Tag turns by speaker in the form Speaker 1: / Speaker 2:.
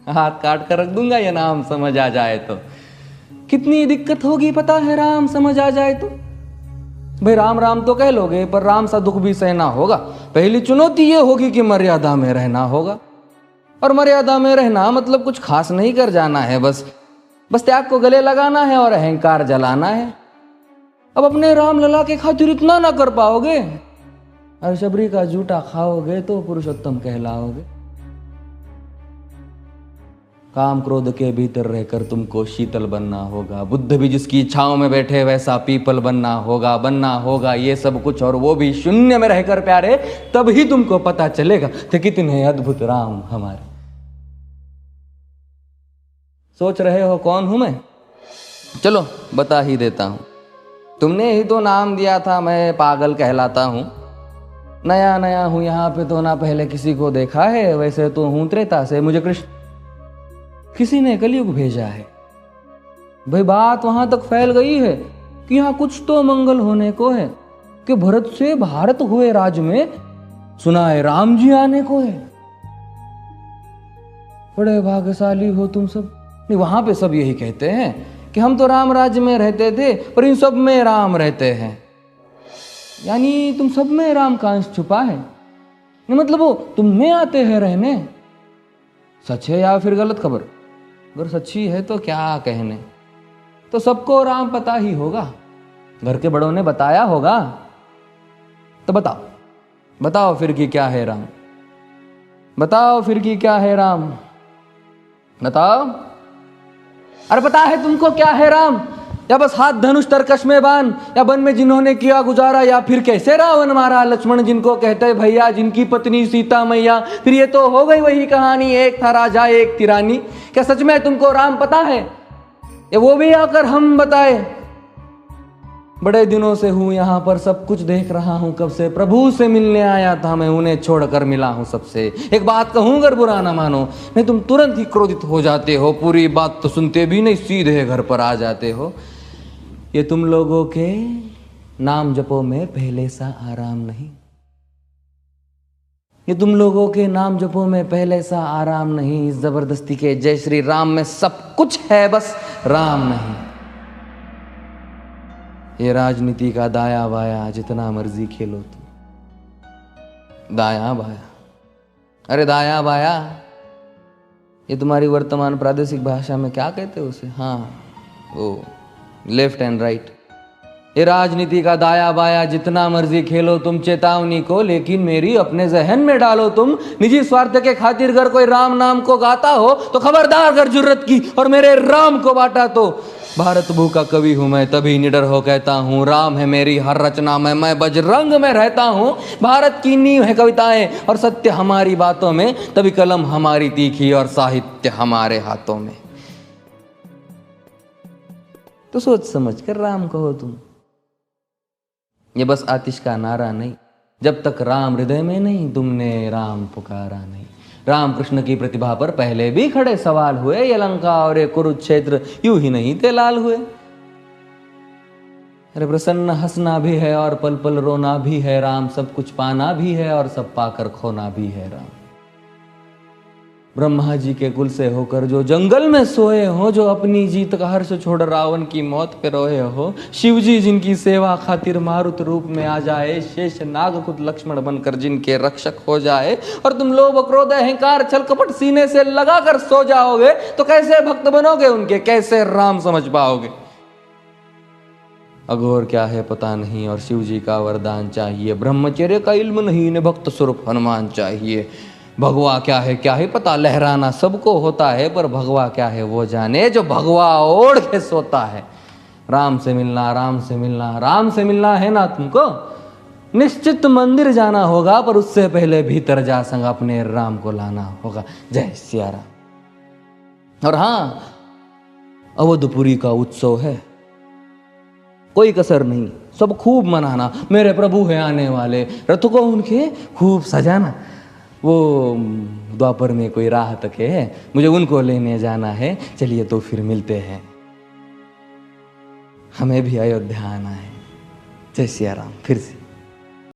Speaker 1: हाथ काट कर रख दूंगा ये नाम समझ आ जाए तो। कितनी दिक्कत होगी पता है राम समझ आ जाए तो। भाई राम राम तो कह लोगे पर राम सा दुख भी सहना होगा। पहली चुनौती ये होगी कि मर्यादा में रहना होगा। और मर्यादा में रहना मतलब कुछ खास नहीं कर जाना है, बस त्याग को गले लगाना है और अहंकार जलाना है। अब अपने राम लला के खातिर इतना ना कर पाओगे और शबरी का जूठा खाओगे तो पुरुषोत्तम कहलाओगे। काम क्रोध के भीतर रहकर तुमको शीतल बनना होगा। बुद्ध भी जिसकी इच्छाओं में बैठे वैसा पीपल बनना होगा ये सब कुछ, और वो भी शून्य में रहकर प्यारे। तब ही तुमको पता चलेगा कि कितने अद्भुत राम हमारे। सोच रहे हो कौन हूं मैं? चलो बता ही देता हूं। तुमने ही तो नाम दिया था मैं पागल कहलाता हूं। नया नया हूं यहाँ पे तो ना पहले किसी को देखा है। वैसे तो हूं त्रेता से, मुझे कृष्ण किसी ने कलयुग भेजा है। भाई बात वहां तक फैल गई है कि यहाँ कुछ तो मंगल होने को है कि भरत से भारत हुए राज में सुना है राम जी आने को है। बड़े भाग्यशाली हो तुम सब। नहीं, वहां पे सब यही कहते हैं कि हम तो राम राज्य में रहते थे पर इन सब में राम रहते हैं। यानी तुम सब में राम का अंश छुपा है। मतलब वो तुम में आते हैं रहने। सच है या फिर गलत खबर? अगर सच्ची है तो क्या कहने। तो सबको राम पता ही होगा, घर के बड़ों ने बताया होगा। तो बताओ फिर कि क्या है राम। बताओ फिर कि क्या है राम। बताओ। अरे पता है तुमको क्या है राम? या बस हाथ धनुष तरकश में बान, या वन में जिन्होंने किया गुजारा, या फिर कैसे रावण मारा लक्ष्मण जिनको कहते भैया, जिनकी पत्नी सीता मैया। फिर ये तो हो गई वही कहानी, एक था राजा एक थी रानी। क्या सच में तुमको राम पता है या वो भी आकर हम बताए? बड़े दिनों से हूं यहाँ पर, सब कुछ देख रहा हूं कब से। प्रभु से मिलने आया था मैं, उन्हें छोड़कर मिला हूं सबसे। एक बात कहूं अगर बुरा ना मानो, नहीं तुम तुरंत ही क्रोधित हो जाते हो। पूरी बात तो सुनते भी नहीं, सीधे घर पर आ जाते हो। ये तुम लोगों के नाम जपो में पहले सा आराम नहीं। ये तुम लोगों के नाम जपो में पहले सा आराम नहीं। इस जबरदस्ती के जय श्री राम में सब कुछ है, बस राम नहीं। ये राजनीति का दाया बाया जितना मर्जी खेलो तुम। दाया बाया, अरे दाया बाया ये तुम्हारी वर्तमान प्रादेशिक भाषा में क्या कहते हो उसे? हाँ वो लेफ्ट एंड राइट। ये राजनीति का दाया बाया जितना मर्जी खेलो तुम चेतावनी को, लेकिन मेरी अपने जहन में डालो तुम। निजी स्वार्थ के खातिर अगर कोई राम नाम को गाता हो तो खबरदार अगर जुर्रत की और मेरे राम को बांटा तो। भारत भू का कवि हूं मैं, तभी निडर हो कहता हूं राम है मेरी हर रचना में। मैं बजरंग में रहता हूं, भारत की नींव है कविताएं और सत्य हमारी बातों में। तभी कलम हमारी तीखी और साहित्य हमारे हाथों में। तो सोच समझ कर राम कहो तुम। ये बस आतिश का नारा नहीं, जब तक राम हृदय में नहीं तुमने राम पुकारा नहीं। राम कृष्ण की प्रतिभा पर पहले भी खड़े सवाल हुए। ये लंका और ये कुरुक्षेत्र यूं ही नहीं थे लाल हुए। अरे प्रसन्न हंसना भी है और पल पल रोना भी है राम। सब कुछ पाना भी है और सब पाकर खोना भी है राम। ब्रह्मा जी के कुल से होकर जो जंगल में सोए हो, जो अपनी जीत का हर्ष छोड़ रावण की मौत पे रोए हो। शिव जी जिनकी सेवा खातिर मारुत रूप में आ जाए। शेष नाग खुद लक्ष्मण बनकर जिनके रक्षक हो जाए। और तुम लोभ क्रोध अहंकार छल कपट सीने से लगा कर सो जाओगे तो कैसे भक्त बनोगे उनके, कैसे राम समझ पाओगे? अघोर क्या है पता नहीं और शिव जी का वरदान चाहिए। ब्रह्मचर्य का इल्म नहीं, इन्हें भक्त स्वरूप हनुमान चाहिए। भगवा क्या है पता, लहराना सबको होता है पर भगवा क्या है वो जाने जो भगवा ओढ़ के सोता है। राम से मिलना, राम से मिलना, राम से मिलना है ना तुमको? निश्चित मंदिर जाना होगा पर उससे पहले भीतर जा संग अपने राम को लाना होगा। जय सिया राम। और हाँ, अवधपुरी का उत्सव है, कोई कसर नहीं, सब खूब मनाना। मेरे प्रभु है आने वाले, रथ को उनके खूब सजाना। वो द्वापर में कोई राह तक है, मुझे उनको लेने जाना है। चलिए तो फिर मिलते हैं, हमें भी अयोध्या आना है। जय सिया राम। फिर से